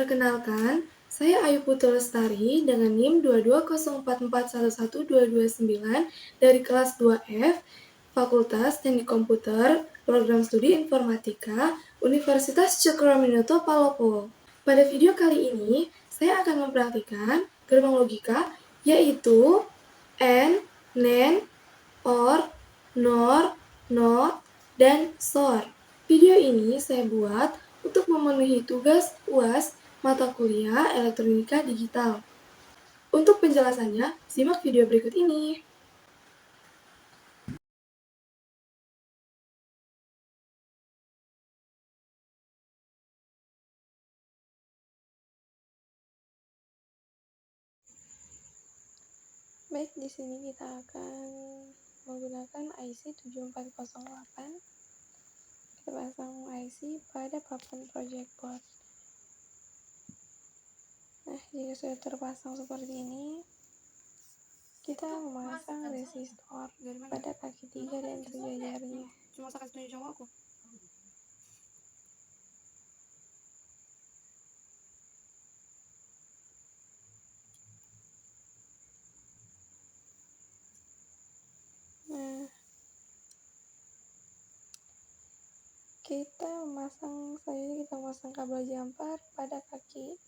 Perkenalkan, saya Ayu Putu Lestari dengan NIM 22044111229 dari kelas 2F, Fakultas Teknik Komputer, Program Studi Informatika, Universitas Cokroaminoto Palopo. Pada video kali ini, saya akan mempraktikkan gerbang logika, yaitu AND, NAND, OR, NOR, NOT, dan SOR. Video ini saya buat untuk memenuhi tugas UAS mata kuliah Elektronika Digital. Untuk penjelasannya, simak video berikut ini. Baik, di sini kita akan menggunakan IC 7408. Kita pasang IC pada papan project board. Nah, jika sudah terpasang seperti ini, kita memasang resistor pada kaki 3 dan sejajarnya. Cuma saya kasih tunjuk sama aku. Nah, kita memasang kabel jumper pada kaki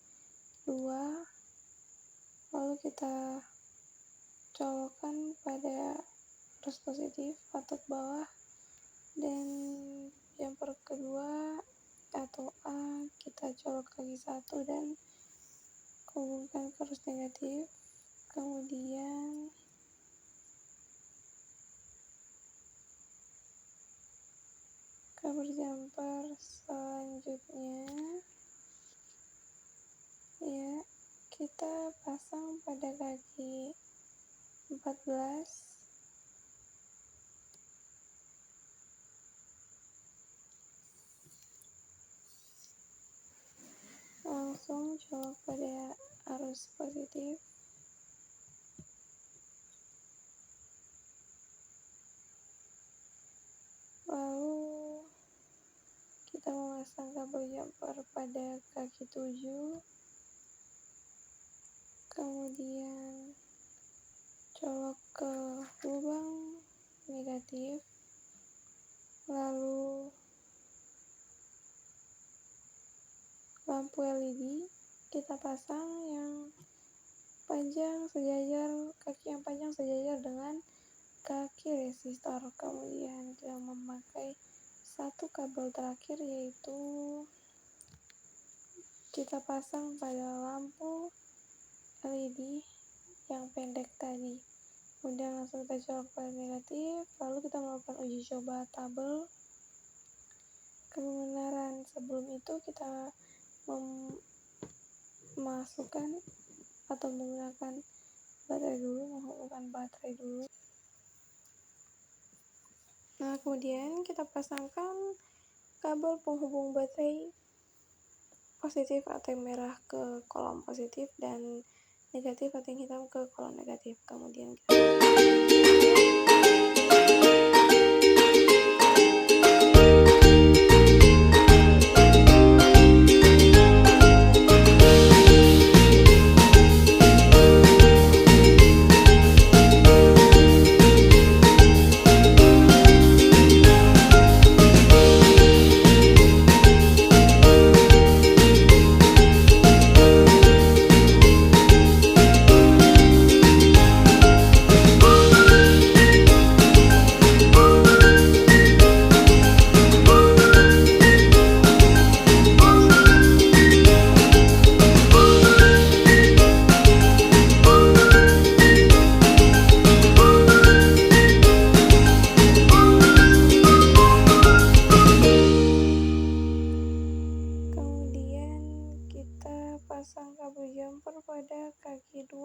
2, lalu kita colokkan pada arus positif atau bawah, dan jumper kedua atau A kita colok lagi 1 dan hubungkan ke arus negatif. Kemudian kabel jumper selanjutnya ya kita pasang pada kaki 14, langsung colok pada arus positif. Lalu kita memasang kabel jumper pada kaki 7, kemudian colok ke lubang negatif, lalu lampu LED kita pasang kaki yang panjang sejajar dengan kaki resistor. Kemudian kita memakai satu kabel terakhir, yaitu kita pasang pada lampu LED yang pendek tadi. Kemudian langsung kita colok pada negatif, lalu kita melakukan uji coba tabel kebenaran. Sebelum itu kita memasukkan atau menggunakan menghubungkan baterai dulu. Nah, kemudian kita pasangkan kabel penghubung baterai positif atau yang merah ke kolom positif dan negatif atau yang hitam ke kolom negatif. Kemudian kita pasang kabel jumper pada kaki 2,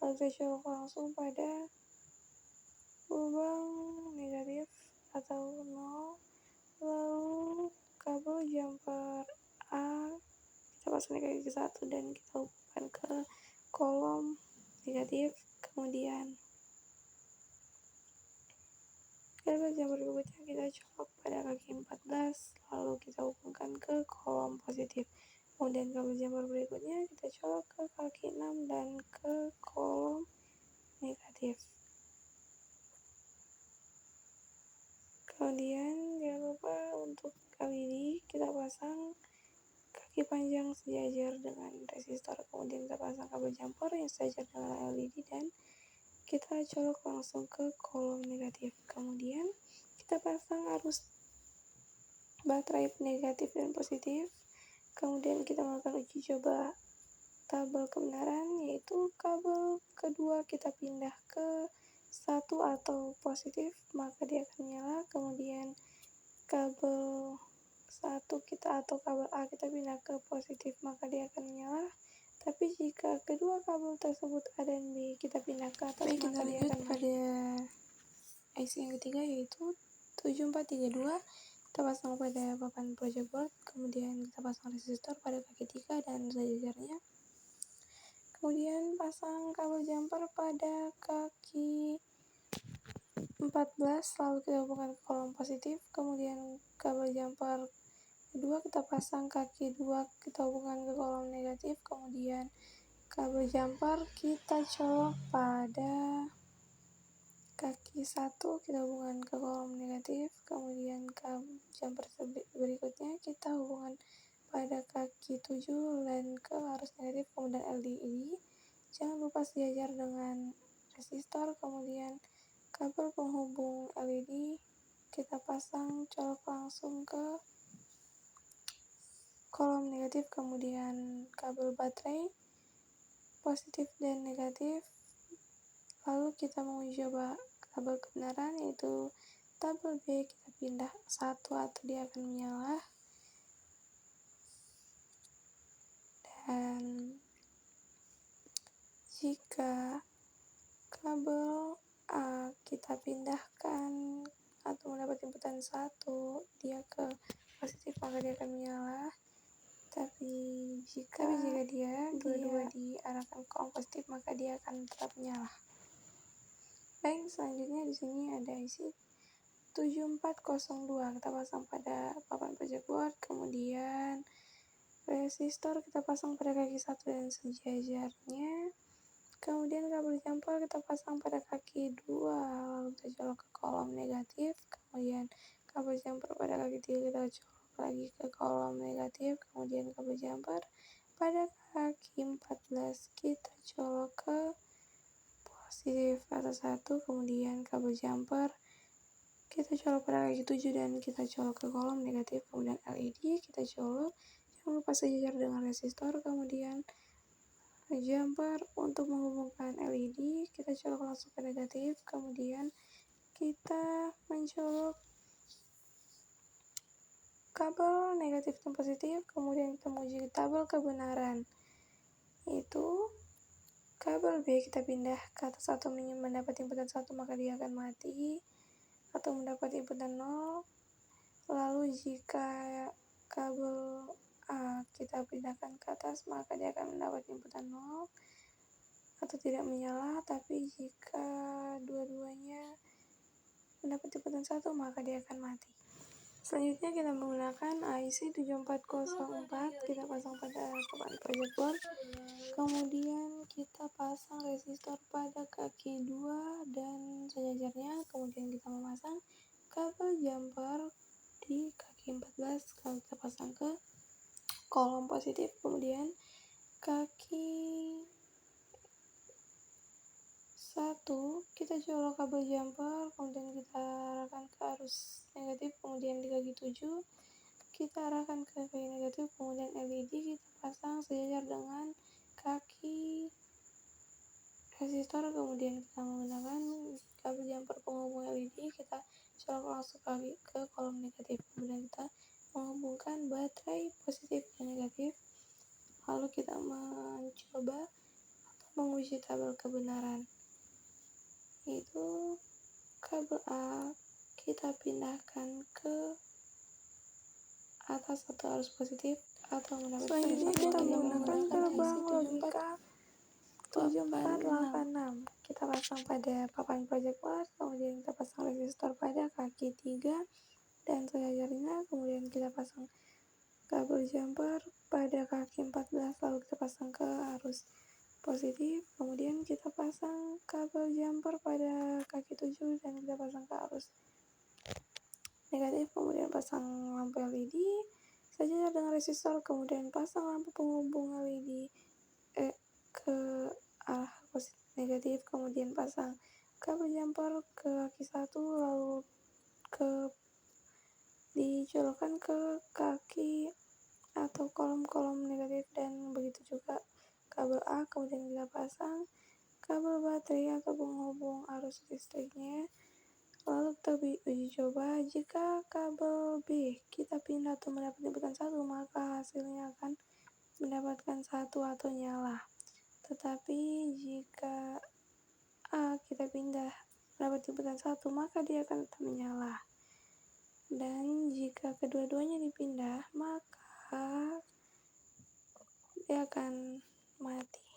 lalu kita colok langsung pada lubang negatif atau 0, lalu kabel jumper A kita pasang di kaki 1 dan kita hubungkan ke kolom negatif. Kemudian kabel jumper berikutnya kita colok pada kaki 14, lalu kita hubungkan ke kolom positif. Kemudian kabel jumper Kemudian jangan lupa untuk LED kita pasang kaki panjang sejajar dengan resistor, kemudian kita pasang kabel jumper yang sejajar dengan LED dan kita colok langsung ke kolom negatif. Kemudian kita pasang arus baterai negatif dan positif. Kemudian kita melakukan uji coba tabel kebenaran, yaitu kabel kedua kita pindah ke 1 atau positif, maka dia akan menyala. Kemudian kabel 1 kita atau kabel A kita pindah ke positif, maka dia akan menyala. Tapi jika kedua kabel tersebut A dan B kita pindah ke atas, maka dia akan pada IC yang ketiga, yaitu 7432. Kita pasang pada papan project board, kemudian kita pasang resistor pada kaki 3 dan sejajarnya. Kemudian pasang kabel jumper pada kaki 14, lalu kita hubungkan ke kolom positif. Kemudian kabel jumper kedua kita pasang kaki 2, kita hubungkan ke kolom negatif. Kemudian kabel jumper kita colok pada kaki 1, kita hubungkan ke kolom negatif. Kemudian kabel jumper berikutnya kita hubungkan pada kaki 7 dan ke arus negatif, kemudian LED jangan lupa sejajar dengan resistor. Kemudian kabel penghubung LED kita pasang colok langsung ke kolom negatif. Kemudian kabel baterai positif dan negatif, lalu kita menguji coba tabel kebenaran, yaitu tabel B kita pindah 1 atau dia akan menyala. Dan jika kabel A kita pindahkan atau mendapat inputan 1 dia ke positif, maka dia akan menyala. Tapi jika dia dua-dua diarahkan ke kolom positif, maka dia akan tetap menyala. Baik, selanjutnya di sini ada IC 7402 kita pasang pada papan project board, kemudian resistor kita pasang pada kaki 1 dan sejajarnya. Kemudian kabel jumper kita pasang pada kaki 2, lalu kita colok ke kolom negatif. Kemudian kabel jumper pada kaki 3 kita colok lagi ke kolom negatif. Kemudian kabel jumper pada kaki 14 kita colok ke positif atau 1. Kemudian kabel jumper kita colok pada kaki 7 dan kita colok ke kolom negatif. Kemudian LED kita colok, jangan lupa sejajar dengan resistor. Kemudian jumper untuk menghubungkan LED kita colok langsung ke negatif. Kemudian kita mencolok kabel negatif dan positif. Kemudian kita menguji tabel kebenaran, yaitu kabel B kita pindah ke atas atau mendapat inputan 1, maka dia akan mati, atau mendapat inputan 0. Lalu jika kabel A kita pindahkan ke atas, maka dia akan mendapat inputan 0 atau tidak menyala. Tapi jika dua-duanya mendapat inputan 1, maka dia akan mati. Selanjutnya kita menggunakan IC 7404, kita pasang pada papan project board. Kemudian kita pasang resistor pada kaki 2 dan sejajarnya. Kemudian kita memasang kabel jumper di kaki 14, kalau kita pasang ke kolom positif. Kemudian kaki 1 kita colok kabel jumper, kemudian kita arahkan ke arus negatif. Kemudian di kaki 7 kita arahkan ke kaki negatif. Kemudian LED kita pasang sejajar dengan kaki resistor. Kemudian kita menggunakan kabel jumper penghubung LED, kita colok langsung ke kolom negatif. Kemudian kita menghubungkan baterai positif dan negatif, lalu kita mencoba atau menguji tabel kebenaran, yaitu kabel A kita pindahkan ke atas atau arus positif atau mendapat. Selanjutnya kita menggunakan gerbang logika 7486, kita pasang pada papan project board. Kemudian kita pasang resistor pada kaki 3 dan sejajarnya. Kemudian kita pasang kabel jumper pada kaki 14, lalu kita pasang ke arus positif. Kemudian kita pasang kabel jumper pada kaki 7 dan kita pasang ke arus negatif, kemudian pasang lampu LED, sejajar dengan resistor, kemudian pasang lampu penghubung LED ke arah negatif, kemudian pasang kabel jumper ke kaki 1, lalu dicolokkan ke kaki atau kolom-kolom negatif, dan begitu juga kabel A. Kemudian kita pasang kabel baterai atau penghubung arus listriknya. Lalu kita uji coba, jika kabel B kita pindah atau mendapat inputan 1, maka hasilnya akan mendapatkan 1 atau nyala. Tetapi jika A kita pindah mendapat inputan 1, maka dia akan tetap menyala. Dan jika kedua-duanya dipindah, maka dia akan mati.